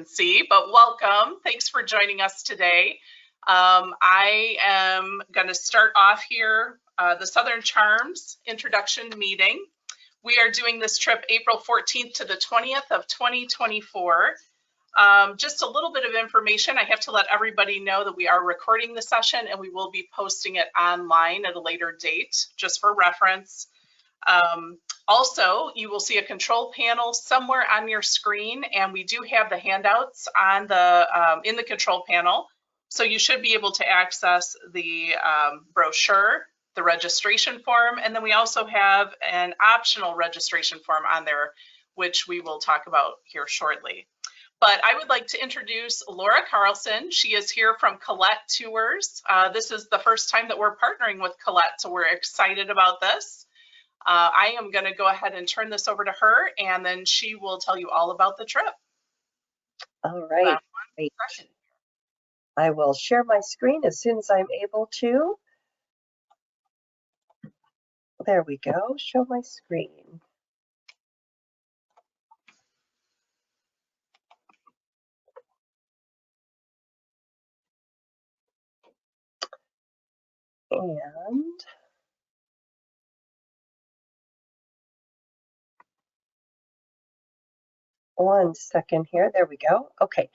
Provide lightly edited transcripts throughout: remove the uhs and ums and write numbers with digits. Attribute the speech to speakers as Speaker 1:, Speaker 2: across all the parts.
Speaker 1: See, but welcome. Thanks for joining us today. I am going to start off here the Southern Charms introduction meeting. We are doing this trip April 14th to the 20th of 2024. Just a little bit of information. I have to let everybody know that we are recording the session and we will be posting it online at a later date, just for reference. Also, you will see a control panel somewhere on your screen, and we do have the handouts on the in the control panel. So you should be able to access the brochure, the registration form, and then we also have an optional registration form on there, which we will talk about here shortly. But I would like to introduce Laura Carlson. She is here from Colette Tours. This is the first time that we're partnering with Colette, so we're excited about this. I am going to go ahead and turn this over to her, and then she will tell you all about the trip.
Speaker 2: All right. I will share my screen as soon as I'm able to. There we go. Show my screen. And one second here. There we go. Okay.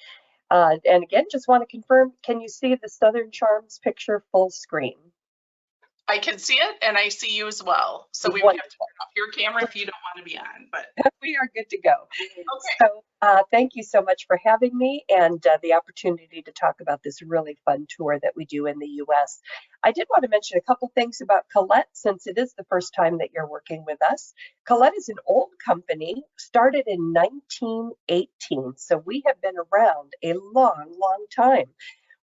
Speaker 2: And again, just want to confirm, can you see the Southern Charms picture full screen?
Speaker 1: I can see it, and I see you as well. So we would have to turn off your camera if you don't want to be on, but
Speaker 2: we are good to go.
Speaker 1: Okay.
Speaker 2: So thank you so much for having me and the opportunity to talk about this really fun tour that we do in the U.S. I did want to mention a couple things about Colette, since it is the first time that you're working with us. Colette is an old company, started in 1918, so we have been around a long, long time.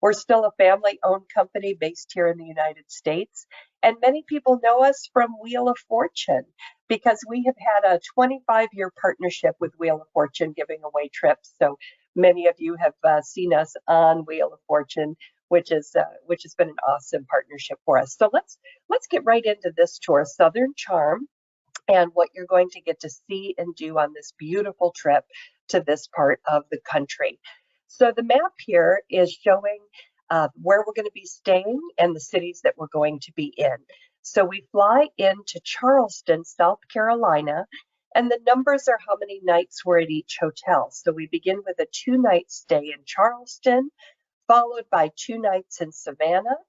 Speaker 2: We're still a family-owned company based here in the United States. And many people know us from Wheel of Fortune because we have had a 25-year partnership with Wheel of Fortune giving away trips. So many of you have seen us on Wheel of Fortune, which has been an awesome partnership for us. So let's get right into this tour, Southern Charm, and what you're going to get to see and do on this beautiful trip to this part of the country. So the map here is showing where we're going to be staying and the cities that we're going to be in. So we fly into Charleston, South Carolina, and the numbers are how many nights we're at each hotel. So we begin with a 2-night stay in Charleston, followed by 2 nights in Savannah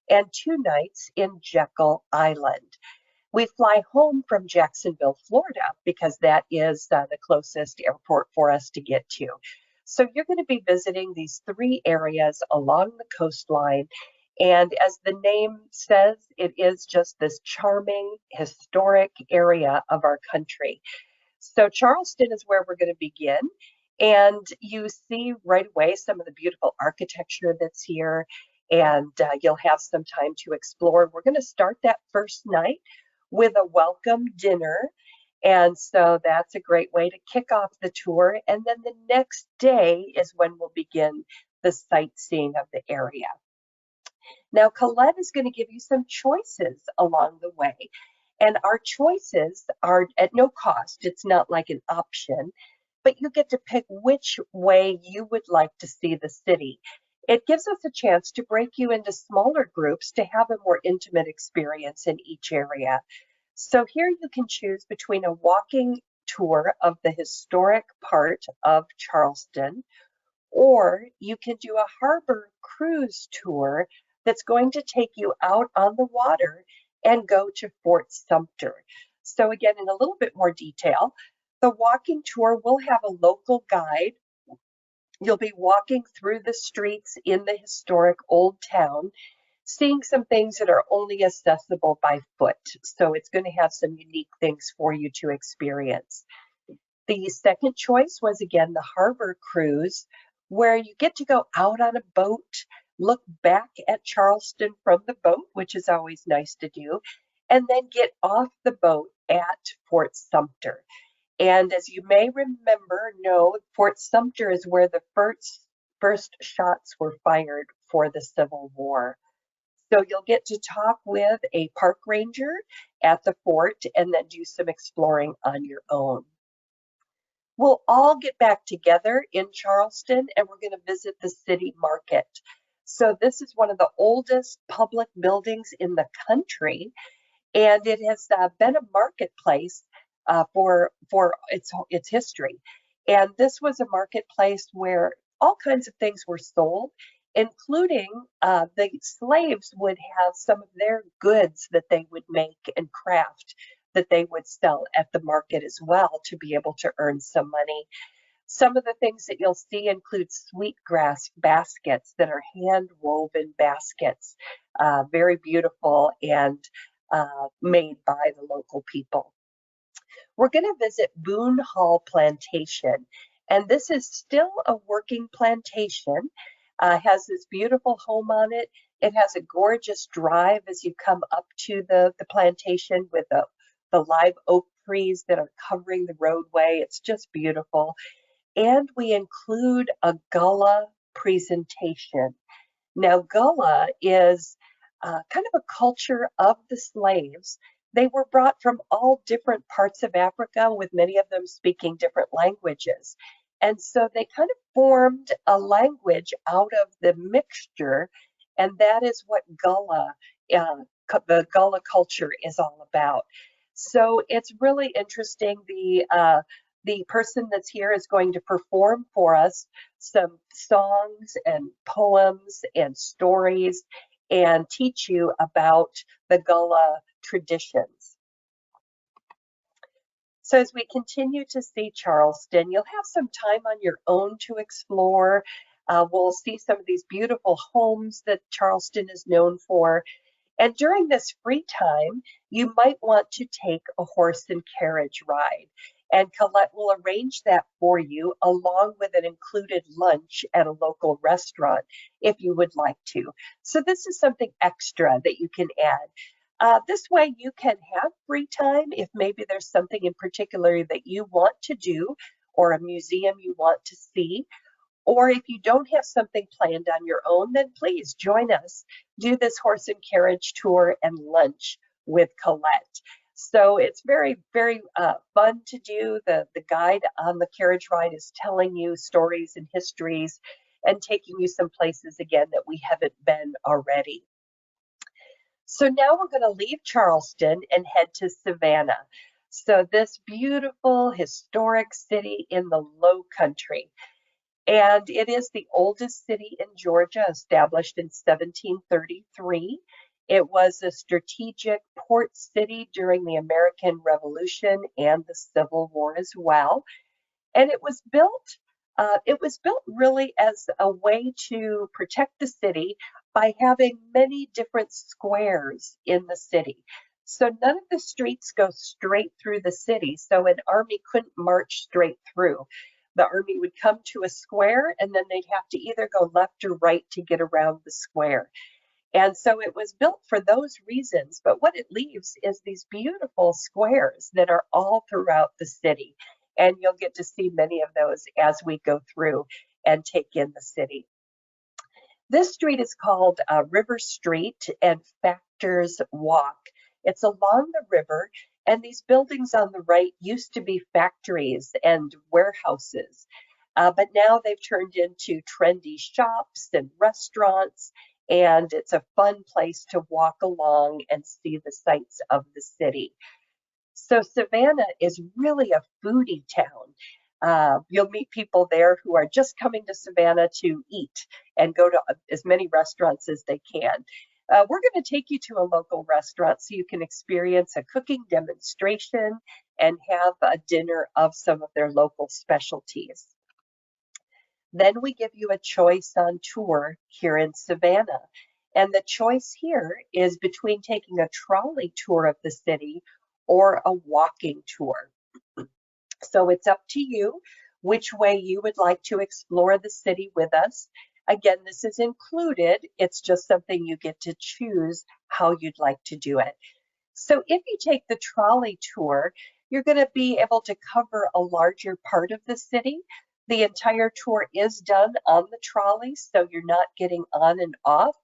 Speaker 2: and 2 nights in Jekyll Island. We fly home from Jacksonville, Florida, because that is the closest airport for us to get to. So you're going to be visiting these 3 areas along the coastline. And as the name says, it is just this charming, historic area of our country. So Charleston is where we're going to begin. And you see right away some of the beautiful architecture that's here. And you'll have some time to explore. We're going to start that first night with a welcome dinner. And so that's a great way to kick off the tour. And then the next day is when we'll begin the sightseeing of the area. Now, Colette is going to give you some choices along the way. And our choices are at no cost. It's not like an option, but you get to pick which way you would like to see the city. It gives us a chance to break you into smaller groups to have a more intimate experience in each area. So here you can choose between a walking tour of the historic part of Charleston, or you can do a harbor cruise tour that's going to take you out on the water and go to Fort Sumter. So again, in a little bit more detail, the walking tour will have a local guide. You'll be walking through the streets in the historic old town, seeing some things that are only accessible by foot. So it's going to have some unique things for you to experience. The second choice was, again, the harbor cruise, where you get to go out on a boat, look back at Charleston from the boat, which is always nice to do, and then get off the boat at Fort Sumter. And as you may know, Fort Sumter is where the first shots were fired for the Civil War. So you'll get to talk with a park ranger at the fort and then do some exploring on your own. we'll all get back together in Charleston and we're going to visit the city market. So this is one of the oldest public buildings in the country, and it has been a marketplace for its history. And this was a marketplace where all kinds of things were sold, including the slaves would have some of their goods that they would make and craft that they would sell at the market as well to be able to earn some money. Some of the things that you'll see include sweetgrass baskets that are hand woven baskets, very beautiful and made by the local people. We're going to visit Boone Hall Plantation, and this is still a working plantation. Has this beautiful home on it. It has a gorgeous drive as you come up to the plantation with the live oak trees that are covering the roadway. It's just beautiful. And we include a gullah presentation. Now, gullah is kind of a culture of the slaves. They were brought from all different parts of Africa, with many of them speaking different languages. And so they kind of formed a language out of the mixture, and that is what gullah, the gullah culture is all about. So it's really interesting. The person that's here is going to perform for us some songs and poems and stories and teach you about the gullah traditions. So as we continue to see Charleston, you'll have some time on your own to explore. We'll see some of these beautiful homes that Charleston is known for. And during this free time, you might want to take a horse and carriage ride. And Colette will arrange that for you along with an included lunch at a local restaurant if you would like to. So this is something extra that you can add. This way you can have free time if maybe there's something in particular that you want to do or a museum you want to see. Or if you don't have something planned on your own, then please join us. Do this horse and carriage tour and lunch with Colette. So it's very, very fun to do. The guide on the carriage ride is telling you stories and histories and taking you some places again that we haven't been already. So now we're going to leave Charleston and head to Savannah. So this beautiful historic city in the Low Country. And it is the oldest city in Georgia, established in 1733. It was a strategic port city during the American Revolution and the Civil War as well. And it was built really as a way to protect the city by having many different squares in the city. So none of the streets go straight through the city, so an army couldn't march straight through. The army would come to a square and then they'd have to either go left or right to get around the square. And so it was built for those reasons, but what it leaves is these beautiful squares that are all throughout the city. And you'll get to see many of those as we go through and take in the city. This street is called River Street and Factors Walk. It's along the river, and these buildings on the right used to be factories and warehouses, but now they've turned into trendy shops and restaurants, and it's a fun place to walk along and see the sights of the city. So Savannah is really a foodie town. You'll meet people there who are just coming to Savannah to eat and go to as many restaurants as they can. We're going to take you to a local restaurant so you can experience a cooking demonstration and have a dinner of some of their local specialties. Then we give you a choice on tour here in Savannah. And the choice here is between taking a trolley tour of the city or a walking tour. So it's up to you which way you would like to explore the city with us. Again, this is included. It's just something you get to choose how you'd like to do it. So if you take the trolley tour, you're going to be able to cover a larger part of the city. The entire tour is done on the trolley, so you're not getting on and off,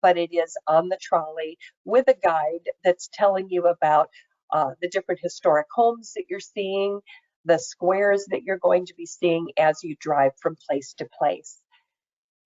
Speaker 2: but it is on the trolley with a guide that's telling you about the different historic homes that you're seeing, the squares that you're going to be seeing as you drive from place to place.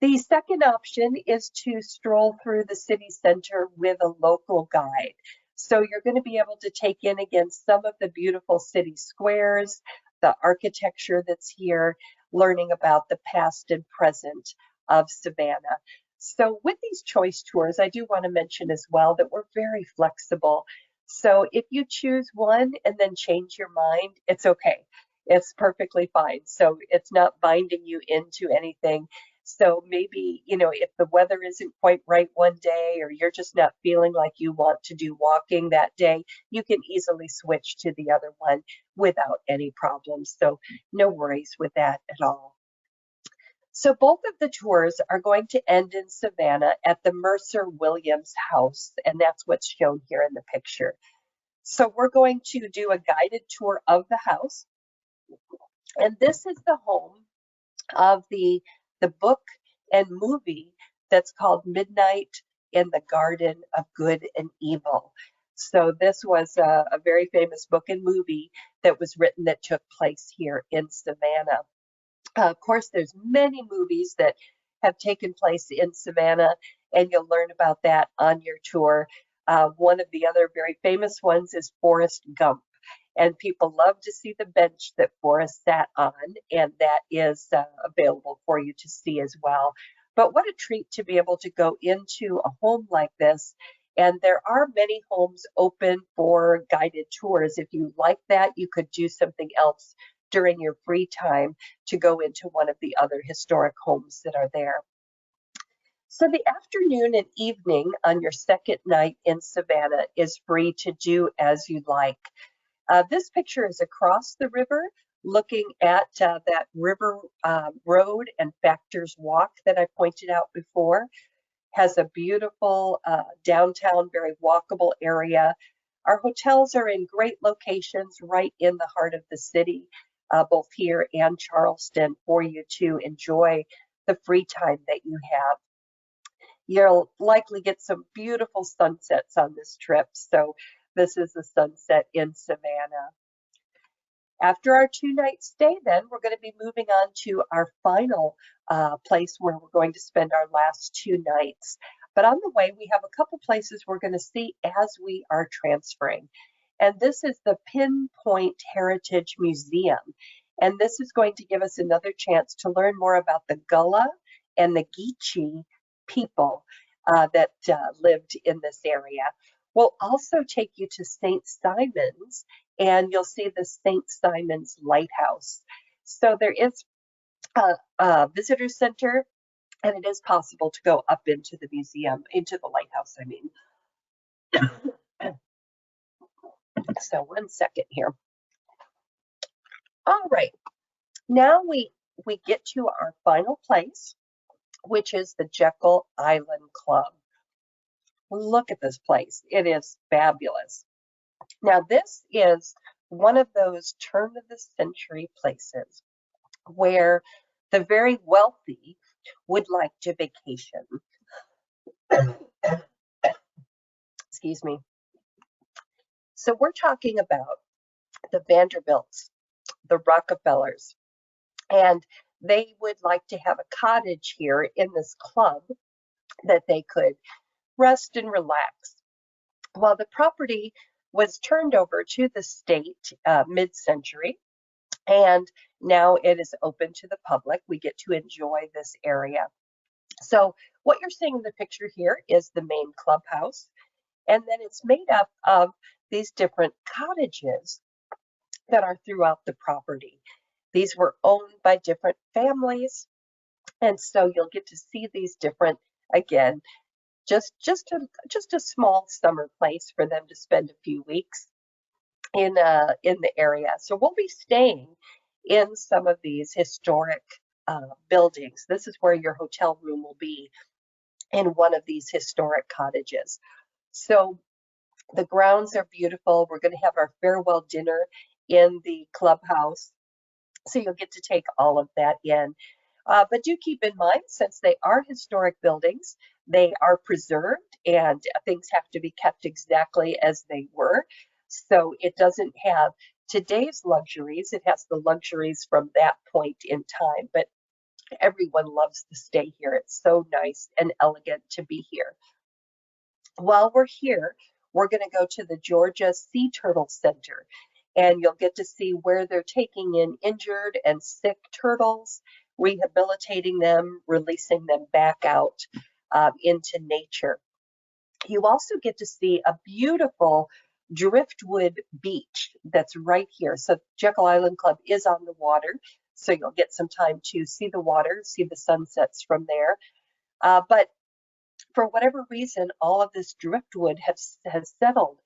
Speaker 2: The second option is to stroll through the city center with a local guide. So you're going to be able to take in again some of the beautiful city squares, the architecture that's here, learning about the past and present of Savannah. So with these choice tours, I do want to mention as well that we're very flexible. So if you choose one and then change your mind, it's okay. It's perfectly fine. So it's not binding you into anything. So maybe, if the weather isn't quite right one day or you're just not feeling like you want to do walking that day, you can easily switch to the other one without any problems. So no worries with that at all. So both of the tours are going to end in Savannah at the Mercer Williams house, and that's what's shown here in the picture. So we're going to do a guided tour of the house, and this is the home of the book and movie that's called Midnight in the Garden of Good and Evil. So this was a very famous book and movie that was written that took place here in Savannah. Of course, there's many movies that have taken place in Savannah, and you'll learn about that on your tour. One of the other very famous ones is Forrest Gump. And people love to see the bench that Forrest sat on, and that is available for you to see as well. But what a treat to be able to go into a home like this. And there are many homes open for guided tours. If you like that, you could do something else during your free time to go into one of the other historic homes that are there. So the afternoon and evening on your second night in Savannah is free to do as you like. This picture is across the river, looking at that river road and Factors Walk that I pointed out before. Has a beautiful downtown, very walkable area. Our hotels are in great locations right in the heart of the city, both here and Charleston, for you to enjoy the free time that you have. You'll likely get some beautiful sunsets on this trip. So this is the sunset in Savannah. After our 2-night stay, then, we're going to be moving on to our final place where we're going to spend our last 2 nights. But on the way, we have a couple places we're going to see as we are transferring. And this is the Pinpoint Heritage Museum. And this is going to give us another chance to learn more about the Gullah and the Geechee people that lived in this area. We'll also take you to St. Simon's, and you'll see the St. Simon's Lighthouse. So there is a visitor center, and it is possible to go up into the museum, into the lighthouse, I mean. So one second here. All right, now we get to our final place, which is the Jekyll Island Club. Look at this place. It is fabulous. Now, this is one of those turn of the century places where the very wealthy would like to vacation. Excuse me. So we're talking about the Vanderbilts, the Rockefellers, and they would like to have a cottage here in this club that they could rest and relax. Well, the property was turned over to the state mid-century, and now it is open to the public. We get to enjoy this area. So what you're seeing in the picture here is the main clubhouse, and then it's made up of these different cottages that are throughout the property. These were owned by different families, and so you'll get to see these different, again, just a small summer place for them to spend a few weeks in the area. So we'll be staying in some of these historic buildings. This is where your hotel room will be, in one of these historic cottages. So the grounds are beautiful. We're going to have our farewell dinner in the clubhouse, so you'll get to take all of that in. But do keep in mind, since they are historic buildings, they are preserved and things have to be kept exactly as they were. So it doesn't have today's luxuries. It has the luxuries from that point in time, but everyone loves to stay here. It's so nice and elegant to be here. While we're here, we're going to go to the Georgia Sea Turtle Center, and you'll get to see where they're taking in injured and sick turtles, rehabilitating them, releasing them back out into nature. You also get to see a beautiful driftwood beach that's right here. So Jekyll Island Club is on the water, so you'll get some time to see the water, see the sunsets from there. But for whatever reason, all of this driftwood has settled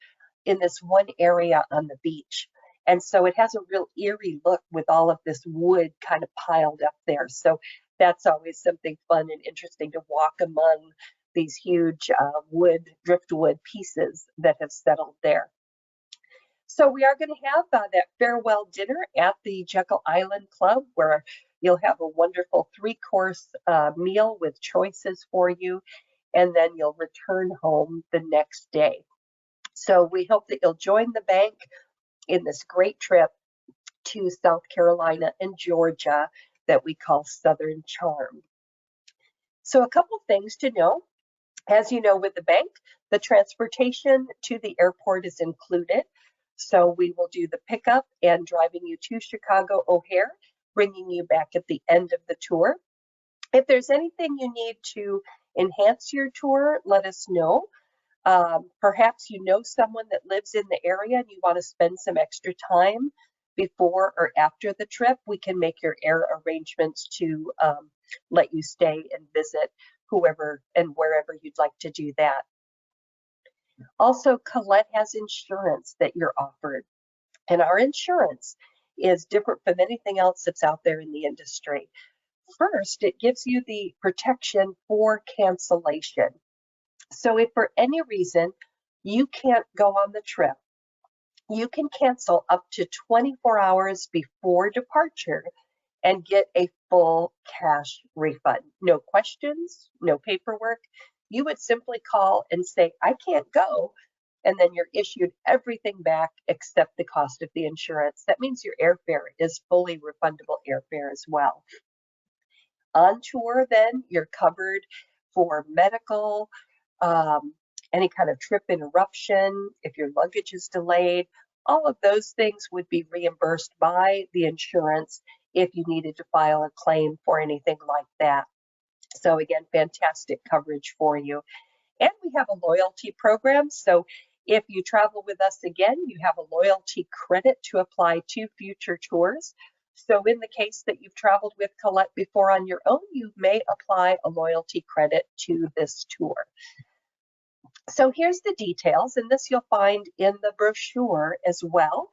Speaker 2: in this one area on the beach. And so it has a real eerie look with all of this wood kind of piled up there. So that's always something fun and interesting to walk among these huge driftwood pieces that have settled there. So we are going to have that farewell dinner at the Jekyll Island Club, where you'll have a wonderful 3-course meal with choices for you, and then you'll return home the next day. So we hope that you'll join the bank in this great trip to South Carolina and Georgia that we call Southern Charm. So a couple things to know. As you know, with the bank, the transportation to the airport is included. So we will do the pickup and driving you to Chicago O'Hare, bringing you back at the end of the tour. If there's anything you need to enhance your tour, let us know. Perhaps you know someone that lives in the area and you want to spend some extra time before or after the trip. We can make your air arrangements to let you stay and visit whoever and wherever you'd like to do that. Also, Colette has insurance that you're offered, and our insurance is different from anything else that's out there in the industry. First, it gives you the protection for cancellation. So if for any reason you can't go on the trip, you can cancel up to 24 hours before departure and get a full cash refund. No questions, no paperwork. You would simply call and say, I can't go. And then you're issued everything back except the cost of the insurance. That means your airfare is fully refundable airfare as well. On tour, then, you're covered for medical, any kind of trip interruption, if your luggage is delayed. All of those things would be reimbursed by the insurance if you needed to file a claim for anything like that. So again, fantastic coverage for you. And we have a loyalty program. So if you travel with us again, you have a loyalty credit to apply to future tours. So in the case that you've traveled with Colette before on your own, you may apply a loyalty credit to this tour. So here's the details, and this you'll find in the brochure as well.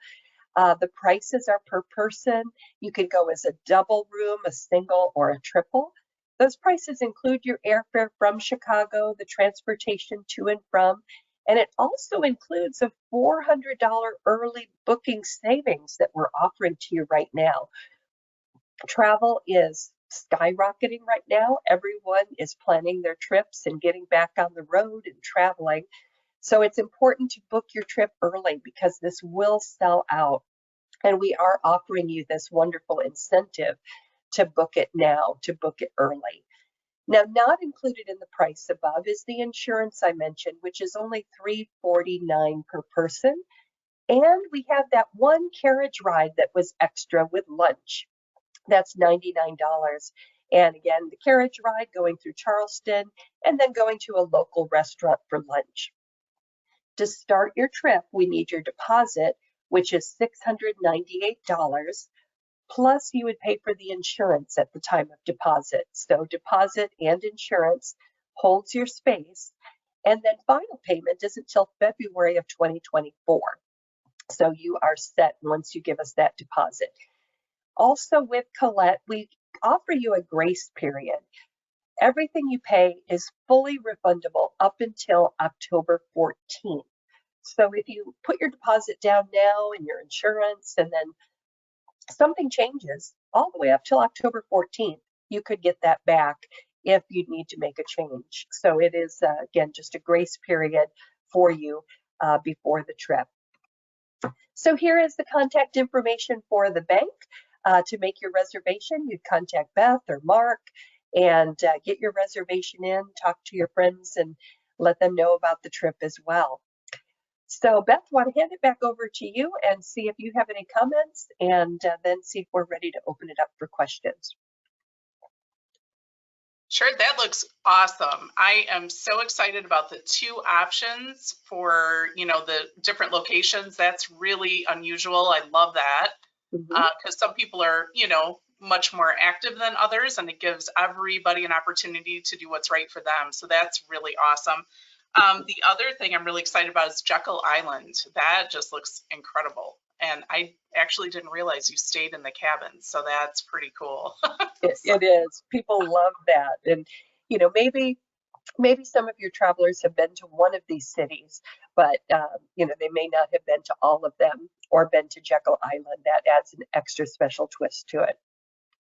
Speaker 2: The prices are per person. You can go as a double room, a single, or a triple. Those prices include your airfare from Chicago, the transportation to and from, and it also includes a $400 early booking savings that we're offering to you right now. Travel is skyrocketing right now. Everyone is planning their trips and getting back on the road and traveling. So it's important to book your trip early because this will sell out. And we are offering you this wonderful incentive to book it now, to book it early. Now, not included in the price above is the insurance I mentioned, which is only $349 per person. And we have that one carriage ride that was extra with lunch. That's $99. And again, the carriage ride going through Charleston and then going to a local restaurant for lunch. To start your trip, we need your deposit, which is $698. Plus, you would pay for the insurance at the time of deposit. So deposit and insurance holds your space. And then final payment isn't until February of 2024. So you are set once you give us that deposit. Also with Colette, we offer you a grace period. Everything you pay is fully refundable up until October 14th. So if you put your deposit down now and your insurance and then something changes all the way up till October 14th, you could get that back if you need to make a change. So it is, again, just a grace period for you before the trip. So here is the contact information for the bank. To make your reservation, you'd contact Beth or Mark and get your reservation in, talk to your friends and let them know about the trip as well. So Beth, want to hand it back over to you and see if you have any comments and then see if we're ready to open it up for questions.
Speaker 1: Sure, that looks awesome. I am so excited about the 2 options for, the different locations. That's really unusual. I love that because some people are, much more active than others, and it gives everybody an opportunity to do what's right for them. So that's really awesome. The other thing I'm really excited about is Jekyll Island. That just looks incredible. And I actually didn't realize you stayed in the cabin. So that's pretty cool.
Speaker 2: It is. People love that. And, maybe some of your travelers have been to one of these cities, but, they may not have been to all of them or been to Jekyll Island. That adds an extra special twist to it.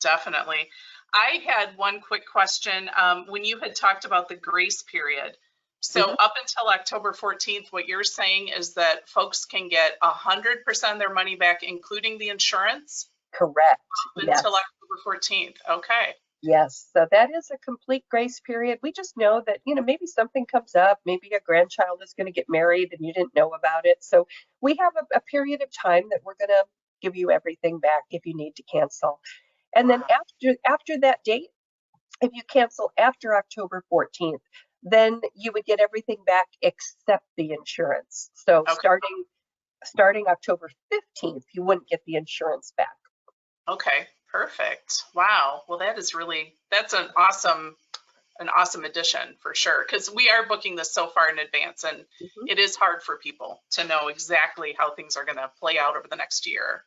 Speaker 1: Definitely. I had one quick question. When you had talked about the grace period, so up until October 14th, what you're saying is that folks can get 100% of their money back, including the insurance?
Speaker 2: Correct. Yes.
Speaker 1: Until October 14th. Okay.
Speaker 2: Yes. So that is a complete grace period. We just know that, maybe something comes up, maybe a grandchild is going to get married and you didn't know about it. So we have a period of time that we're going to give you everything back if you need to cancel. And then after that date, if you cancel after October 14th, then you would get everything back except the insurance. So starting October 15th, you wouldn't get the insurance back.
Speaker 1: Okay, perfect. Wow. Well, that's an awesome addition for sure, because we are booking this so far in advance, and it is hard for people to know exactly how things are going to play out over the next year.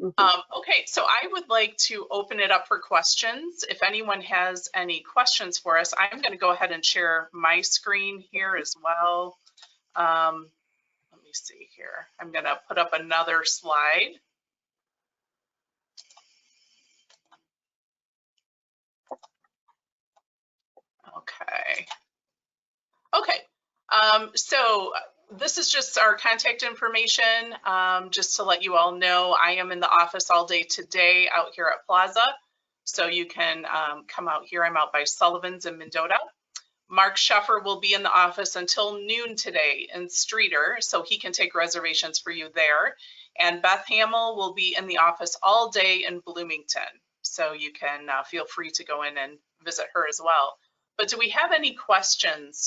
Speaker 1: Okay, so I would like to open it up for questions. If anyone has any questions for us, I'm going to go ahead and share my screen here as well. Let me see here. I'm going to put up another slide. Okay. So this is just our contact information. Just to let you all know, I am in the office all day today out here at Plaza. So you can come out here. I'm out by Sullivan's in Mendota. Mark Sheffer will be in the office until noon today in Streeter, so he can take reservations for you there. And Beth Hamill will be in the office all day in Bloomington. So you can feel free to go in and visit her as well. But do we have any questions